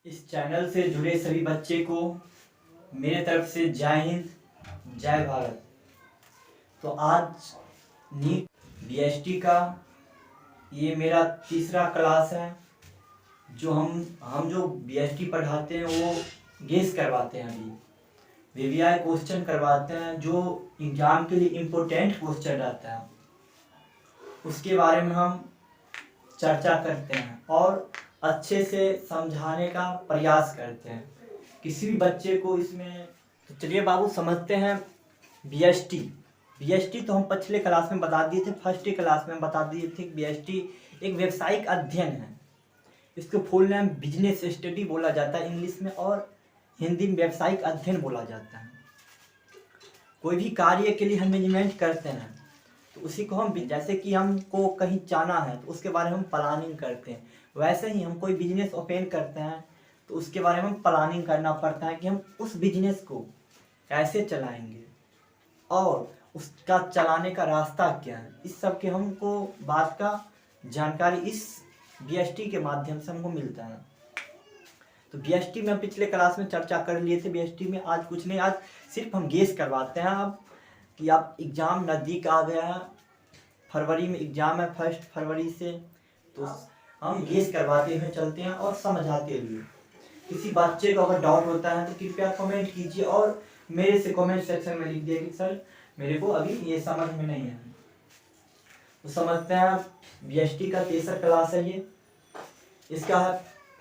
इस चैनल से जुड़े सभी बच्चे को मेरे तरफ से जय हिंद जय भारत। तो आज नीट बीएसटी का ये मेरा तीसरा क्लास है। जो हम जो बीएसटी पढ़ाते हैं वो गेस करवाते हैं। अभी वीवीआई क्वेश्चन करवाते हैं जो एग्ज़ाम के लिए इम्पोर्टेंट क्वेश्चन रहता है, उसके बारे में हम चर्चा करते हैं और अच्छे से समझाने का प्रयास करते हैं किसी भी बच्चे को इसमें। तो चलिए बाबू समझते हैं बीएसटी तो हम पिछले क्लास में बता दिए थे, फर्स्ट क्लास में बता दिए थे कि बीएसटी एक व्यावसायिक अध्ययन है। इसको फुल नेम बिजनेस स्टडी बोला जाता है इंग्लिश में, और हिंदी में व्यावसायिक अध्ययन बोला जाता है। कोई भी कार्य के लिए हम मैनेजमेंट करते हैं तो उसी को हम, जैसे कि हमको कहीं जाना है तो उसके बारे में हम प्लानिंग करते हैं, वैसे ही हम कोई बिजनेस ओपन करते हैं तो उसके बारे में हम प्लानिंग करना पड़ता है कि हम उस बिजनेस को कैसे चलाएंगे और उसका चलाने का रास्ता क्या है। इस सब के हमको बात का जानकारी इस बीएसटी के माध्यम से हमको मिलता है। तो बीएसटी में हम पिछले क्लास में चर्चा कर लिए थे। बीएसटी में आज कुछ नहीं, आज सिर्फ हम गेस करवाते हैं अब कि आप एग्ज़ाम नज़दीक आ गया है, फरवरी में एग्ज़ाम है 1 फरवरी से, तो हम गेस करवाते हुए चलते हैं और समझाते हुए। किसी बच्चे को अगर डाउट होता है तो कृपया कमेंट कीजिए और मेरे से कमेंट सेक्शन में लिख दिए कि सर मेरे को अभी ये समझ में नहीं है। तो समझते हैं बीएसटी का तीसरा क्लास है ये। इसका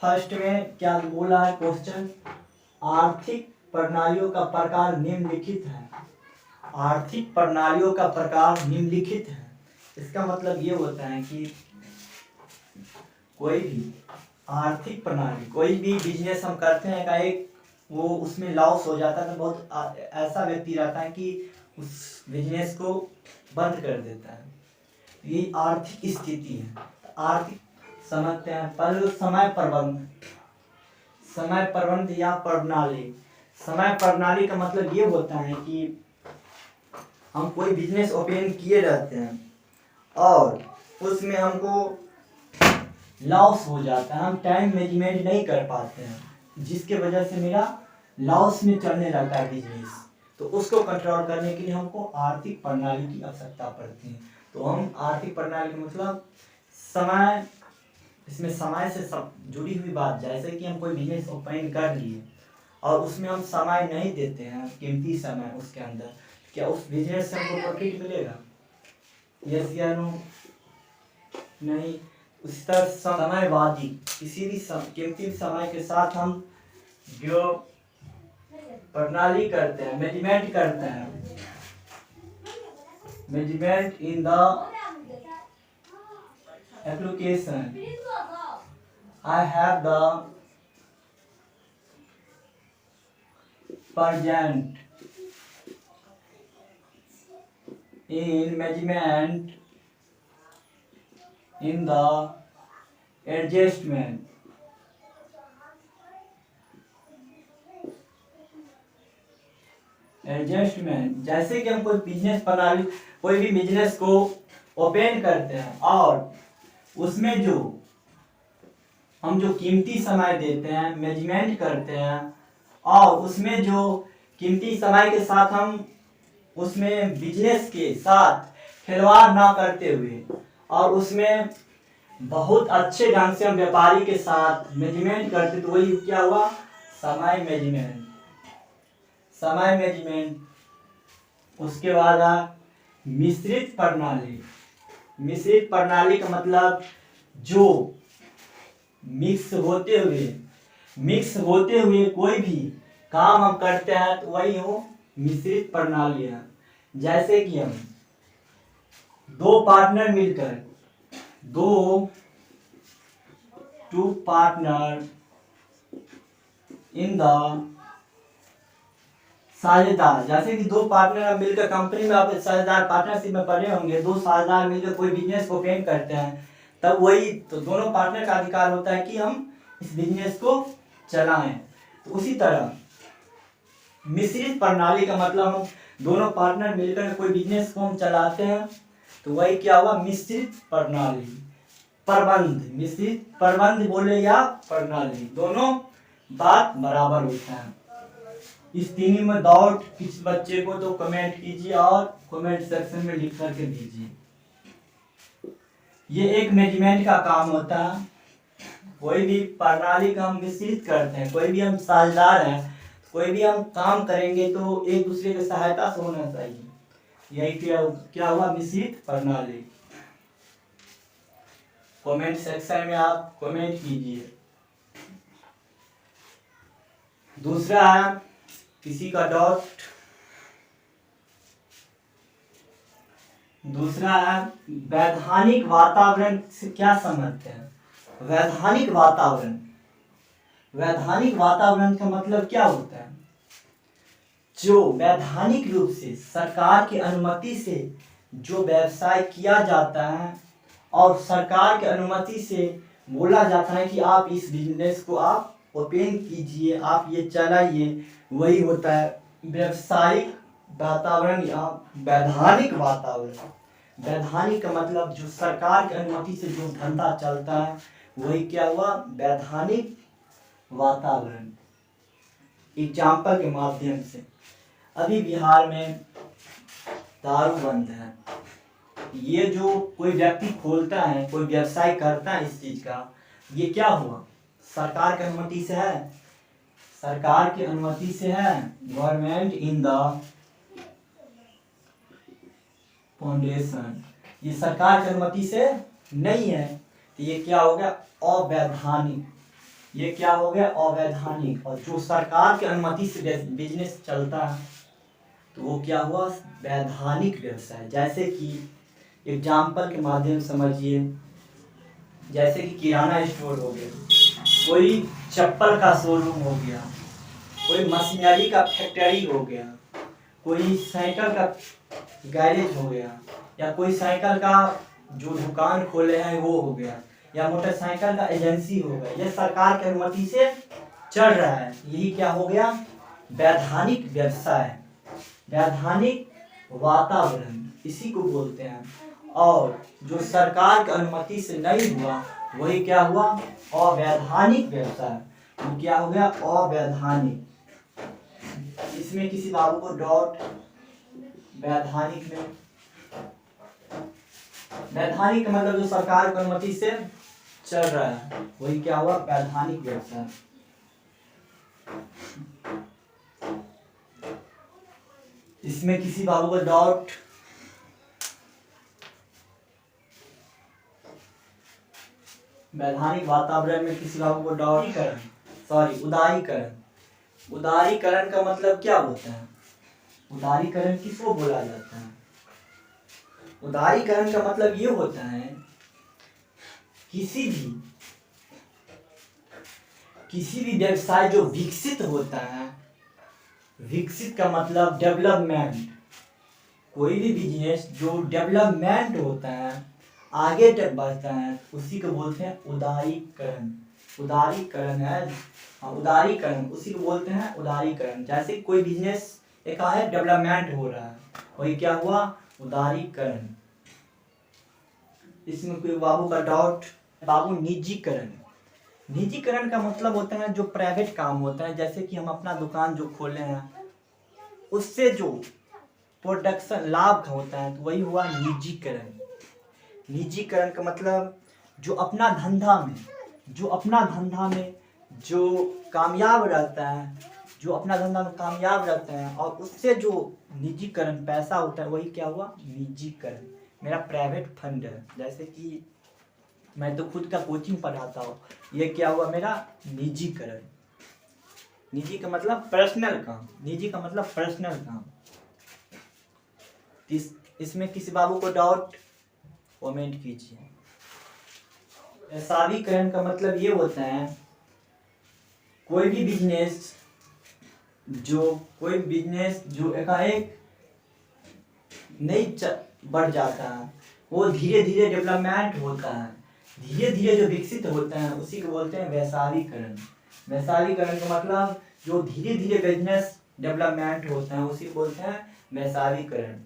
फर्स्ट में क्या बोला है क्वेश्चन, आर्थिक प्रणालियों का प्रकार निम्नलिखित है। आर्थिक प्रणालियों का प्रकार निम्नलिखित है, इसका मतलब ये होता है कि कोई भी आर्थिक प्रणाली, कोई भी बिजनेस हम करते हैं, एकाएक वो उसमें लॉस हो जाता है तो बहुत ऐसा व्यक्ति रहता है कि उस बिजनेस को बंद कर देता है। ये आर्थिक स्थिति है। आर्थिक समझते हैं पहले समय प्रबंध या प्रणाली। समय प्रणाली का मतलब ये होता है कि हम कोई बिजनेस ओपन किए रहते हैं और उसमें हमको लॉस हो जाता है, हम टाइम मैनेजमेंट नहीं कर पाते हैं, जिसके वजह से मेरा लॉस में चलने लगता है बिजनेस। तो उसको कंट्रोल करने के लिए हमको आर्थिक प्रणाली की आवश्यकता पड़ती है। तो हम आर्थिक प्रणाली का मतलब समय, इसमें समय से सब जुड़ी हुई बात, जैसे कि हम कोई बिजनेस ओपन कर लिए और उसमें हम समय नहीं देते हैं, कीमती समय उसके अंदर, क्या उस बिजनेस से हमको प्रॉफिट मिलेगा? यस या नो? नहीं। उसी तरह समयवादी, किसी भी कीमती समय के साथ हम जो प्रणाली करते हैं, मैनेजमेंट करते हैं, management in the application, I have the present in management in the adjustment। जैसे कि हम कोई बिजनेस प्रणाली, कोई भी बिजनेस को ओपन करते हैं और उसमें जो हम जो कीमती समय देते हैं, मैनेजमेंट करते हैं और उसमें जो कीमती समय के साथ हम उसमें बिजनेस के साथ खिलवाड़ ना करते हुए और उसमें बहुत अच्छे ढंग से हम व्यापारी के साथ मैनेजमेंट करते, तो वही क्या हुआ, समय मैनेजमेंट। उसके बाद मिश्रित प्रणाली का मतलब जो मिक्स होते हुए कोई भी काम हम करते हैं तो वही हो मिश्रित प्रणाली है। जैसे कि हम दो पार्टनर मिलकर, टू पार्टनर इन द साझेदार, जैसे कि दो पार्टनर मिलकर कंपनी में, आप साझेदार पार्टनरशिप में पढ़े होंगे, दो साझेदार मिलकर कोई बिजनेस को ओपन करते हैं, तब वही तो दोनों पार्टनर का अधिकार होता है कि हम इस बिजनेस को चलाएं। तो उसी तरह मिश्रित प्रणाली का मतलब हम दोनों पार्टनर मिलकर कोई बिजनेस को हम चलाते हैं तो वही क्या हुआ, मिश्रित प्रणाली। मिश्रित प्रबंध बोले या प्रणाली, दोनों बात बराबर होता है। इस तीनों में डाउट किस बच्चे को तो कमेंट कीजिए और कमेंट सेक्शन में लिख करके दीजिए। ये एक मैनेजमेंट का काम होता है। कोई भी प्रणाली का हम विस्तृत करते हैं, कोई भी हम साझेदार हैं, कोई भी हम काम करेंगे तो एक दूसरे की सहायता से होना चाहिए। यही क्या हुआ मिश्रित प्रणाली। कमेंट सेक्शन में आप कमेंट कीजिए। दूसरा है किसी का डाउट, दूसरा है वैधानिक वातावरण से क्या समझते हैं। वैधानिक वातावरण, वैधानिक वातावरण का मतलब क्या होता है। जो वैधानिक रूप से सरकार की अनुमति से जो व्यवसाय किया जाता है और सरकार की अनुमति से बोला जाता है कि आप इस बिजनेस को आप ओपन कीजिए, आप ये चलाइए, वही होता है व्यवसायिक वातावरण या वैधानिक वातावरण। वैधानिक का मतलब जो सरकार की अनुमति से जो धंधा चलता है वही क्या हुआ वैधानिक वातावरण। एग्जाम्पल के माध्यम से अभी बिहार में दारू बंद है। ये जो कोई व्यक्ति खोलता है, कोई व्यवसाय करता है इस चीज का, ये क्या हुआ सरकार की अनुमति से है, सरकार की अनुमति से है। गवर्नमेंट इन द फाउंडेशन, ये सरकार की अनुमति से नहीं है तो ये क्या हो गया अवैधानिक। ये क्या हो गया अवैधानिक। और जो सरकार की अनुमति से बिजनेस चलता है तो वो क्या हुआ वैधानिक व्यवसाय। जैसे कि एग्जाम्पल के माध्यम समझिए, जैसे कि किराना स्टोर हो गया, कोई चप्पल का शोरूम हो गया, कोई मशीनरी का फैक्ट्री हो गया, कोई साइकिल का गैरेज हो गया, या कोई साइकिल का जो दुकान खोले हैं वो हो गया, या मोटरसाइकिल का एजेंसी हो गया। ये सरकार की अनुमति से चल रहा है, यही क्या हो गया वैधानिक व्यवसाय, वैधानिक वातावरण इसी को बोलते हैं। और जो सरकार की अनुमति से नहीं हुआ वही क्या हुआ अवैधानिक व्यवसाय। तो क्या हो गया अवैधानिक। इसमें किसी बाबू को डाउट, वैधानिक में वैधानिक का मतलब जो सरकार की अनुमति से चल रहा है वही क्या हुआ वैधानिक व्यवसाय। इसमें किसी बाबू को डाउट, वैधानिक वातावरण में किसी बाबू को डाउट, सॉरी उदारीकरण। उदारीकरण का मतलब क्या होता है, उदारीकरण किसको बोला जाता है। उदारीकरण का मतलब ये होता है किसी भी व्यवसाय जो विकसित होता है, विकसित का मतलब डेवलपमेंट, कोई भी बिजनेस जो डेवलपमेंट होता है आगे तक बढ़ता है उसी को बोलते हैं उदारीकरण। उदारीकरण है, उदारीकरण उसी को बोलते हैं उदारीकरण। जैसे कोई बिजनेस एकाएक डेवलपमेंट हो रहा है वही क्या हुआ उदारीकरण। इसमें कोई बाबू का डाउट, बाबू निजीकरण। निजीकरण का मतलब होता है जो प्राइवेट काम होता है, जैसे कि हम अपना दुकान जो खोले हैं उससे जो प्रोडक्शन लाभ होता है तो वही हुआ निजीकरण। निजीकरण का मतलब जो अपना धंधा में जो कामयाब रहता है, जो अपना धंधा में कामयाब रहते हैं और उससे जो निजीकरण पैसा होता है वही क्या हुआ निजीकरण। मेरा प्राइवेट फंड है, जैसे कि मैं तो खुद का कोचिंग पढ़ाता हूँ, ये क्या हुआ मेरा निजीकरण। निजी का मतलब पर्सनल काम, निजी का मतलब पर्सनल काम। इसमें किसी बाबू को डाउट कमेंट कीजिए। ऐसावीकरण का मतलब ये होता है कोई बिजनेस जो एकाएक नहीं बढ़ जाता है, वो धीरे धीरे डेवलपमेंट होता है, धीरे धीरे जो विकसित होता है उसी को बोलते हैं वैश्वीकरण। वैश्वीकरण का मतलब जो धीरे धीरे बिजनेस डेवलपमेंट होता है उसी को बोलते हैं वैश्वीकरण।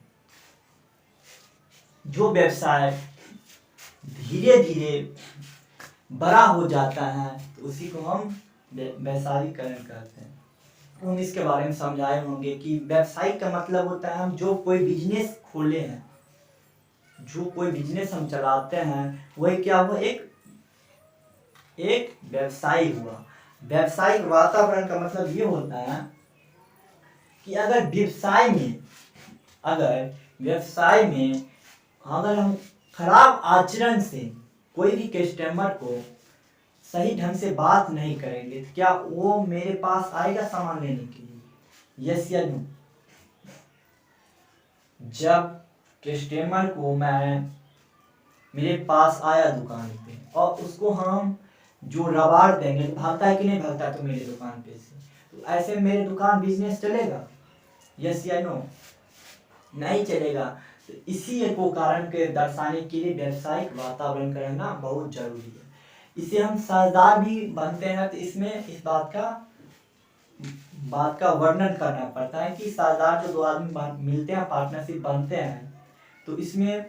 जो व्यवसाय धीरे धीरे बड़ा हो जाता है तो उसी को हम व्यवसायीकरण कहते हैं। हम इसके बारे में समझाए होंगे कि व्यवसायिक का मतलब होता है हम जो कोई बिजनेस खोले हैं, जो कोई बिजनेस हम चलाते हैं वही क्या हुआ, एक व्यवसाय हुआ। व्यवसायिक वातावरण का मतलब ये होता है कि अगर व्यवसाय में अगर हम खराब आचरण से कोई भी कस्टमर को सही ढंग से बात नहीं करेंगे तो क्या वो मेरे पास आएगा सामान लेने के लिए? यस या नो? जब कस्टमर को मेरे पास आया दुकान पे और उसको हम जो रवाड़ देंगे तो भागता है कि नहीं भागता तो मेरे दुकान पे से, तो ऐसे मेरे दुकान बिजनेस चलेगा? यस या नो? नहीं चलेगा। तो इसी को कारण के दर्शाने के लिए व्यवसायिक वातावरण करना बहुत जरूरी है। इसे हम साझेदार भी बनते हैं तो इसमें इस बात का वर्णन करना पड़ता है कि साझेदार जो दो आदमी मिलते हैं, पार्टनरशिप बनते हैं, तो इसमें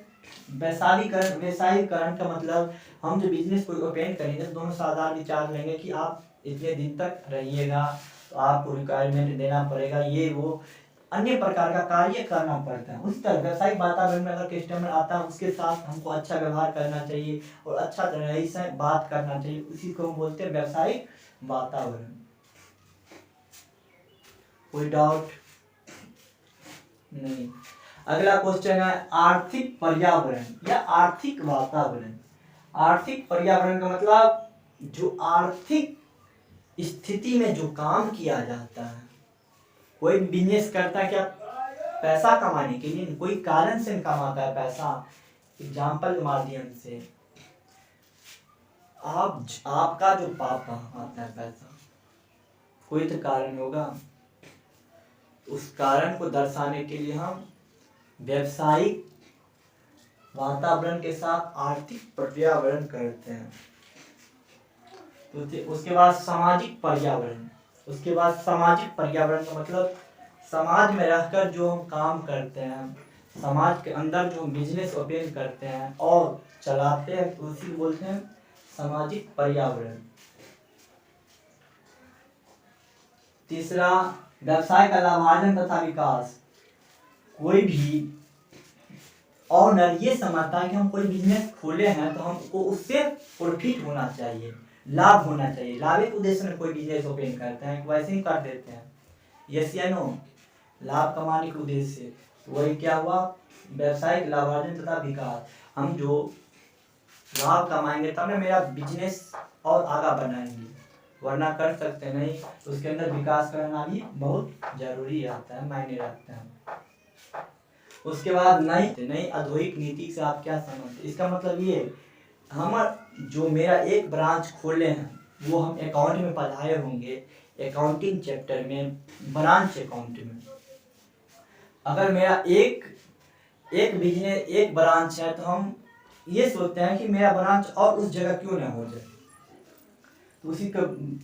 व्यवसायीकरण का मतलब हम जो बिजनेस को ओपन करेंगे तो दोनों साझेदार विचार लेंगे कि आप इतने दिन तक रहिएगा तो आपको रिक्वायरमेंट देना पड़ेगा, ये वो अन्य प्रकार का कार्य करना पड़ता है। उस तरह व्यवसायिक वातावरण में अगर कस्टमर आता है उसके साथ हमको अच्छा व्यवहार करना चाहिए और अच्छा तरह से बात करना चाहिए, उसी को हम बोलते हैं व्यवसायिक वातावरण। कोई डाउट नहीं? अगला क्वेश्चन है आर्थिक पर्यावरण या आर्थिक वातावरण। आर्थिक पर्यावरण का मतलब जो आर्थिक स्थिति में जो काम किया जाता है, कोई बिजनेस करता है क्या पैसा कमाने के लिए, कोई कारण से कमाता है पैसा। एग्जाम्पल के माध्यम से आपका जो पापा आता है पैसा, कोई तो कारण होगा, उस कारण को दर्शाने के लिए हम व्यवसायिक वातावरण के साथ आर्थिक पर्यावरण करते हैं। तो उसके बाद सामाजिक पर्यावरण। उसके बाद सामाजिक पर्यावरण का मतलब समाज में रहकर जो हम काम करते हैं, समाज के अंदर जो बिजनेस ओपन करते हैं और चलाते हैं, तो उसी को बोलते हैं सामाजिक पर्यावरण। तीसरा व्यवसाय का लाभार्जन तथा विकास। कोई भी ऑनर ये समझता है कि हम कोई बिजनेस खोले हैं तो हमको उससे प्रॉफिट होना चाहिए, लाभ होना चाहिए। लाभ के उद्देश्य में कोई बिजनेस ओपन करते हैं, वैसे ही कर देते हैं। यस या नो? लाभ कमाने के उद्देश्य से, वही क्या हुआ, व्यवसायिक लाभार्जन तथा विकास। हम जो लाभ कमाएंगे तब ना मेरा बिजनेस और आगा बढ़ाएंगे, वरना कर सकते नहीं। उसके अंदर विकास करना भी बहुत जरूरी रहता है, मायने रखता है। उसके बाद नई औद्योगिक नीति से आप क्या समझते? इसका मतलब ये हम जो मेरा एक ब्रांच खोले हैं वो हम अकाउंट में पढ़ाए होंगे, अकाउंटिंग चैप्टर में, ब्रांच अकाउंट में। अगर मेरा एक बिजनेस एक ब्रांच है तो हम ये सोचते हैं कि मेरा ब्रांच और उस जगह क्यों ना हो जाए। तो उसी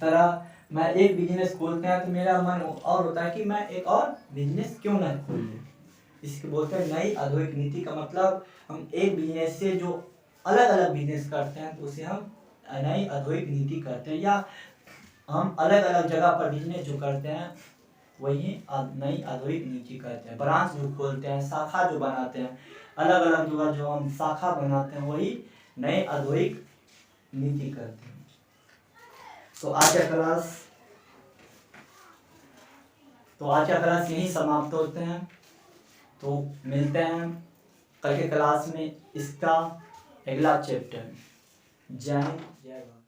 तरह मैं एक बिजनेस खोलते हैं तो मेरा मन और होता है कि मैं एक और बिजनेस क्यों ना खोल लूँ। इसको बोलते हैं नई औद्योगिक नीति का मतलब हम एक बिजनेस से जो अलग अलग बिजनेस करते हैं तो उसे हम नई औद्योगिक नीति करते हैं, या हम अलग अलग जगह पर बिजनेस जो करते हैं वही नई औद्योगिक नीति करते हैं। ब्रांच जो खोलते हैं, शाखा जो बनाते हैं, अलग अलग जगह जो हम शाखा बनाते हैं वही नई औद्योगिक नीति करते हैं। तो आज का क्लास यहीं समाप्त होते हैं। तो मिलते हैं कल के क्लास में इसका अगला चैप्टर। जय हिंद, जय भारत।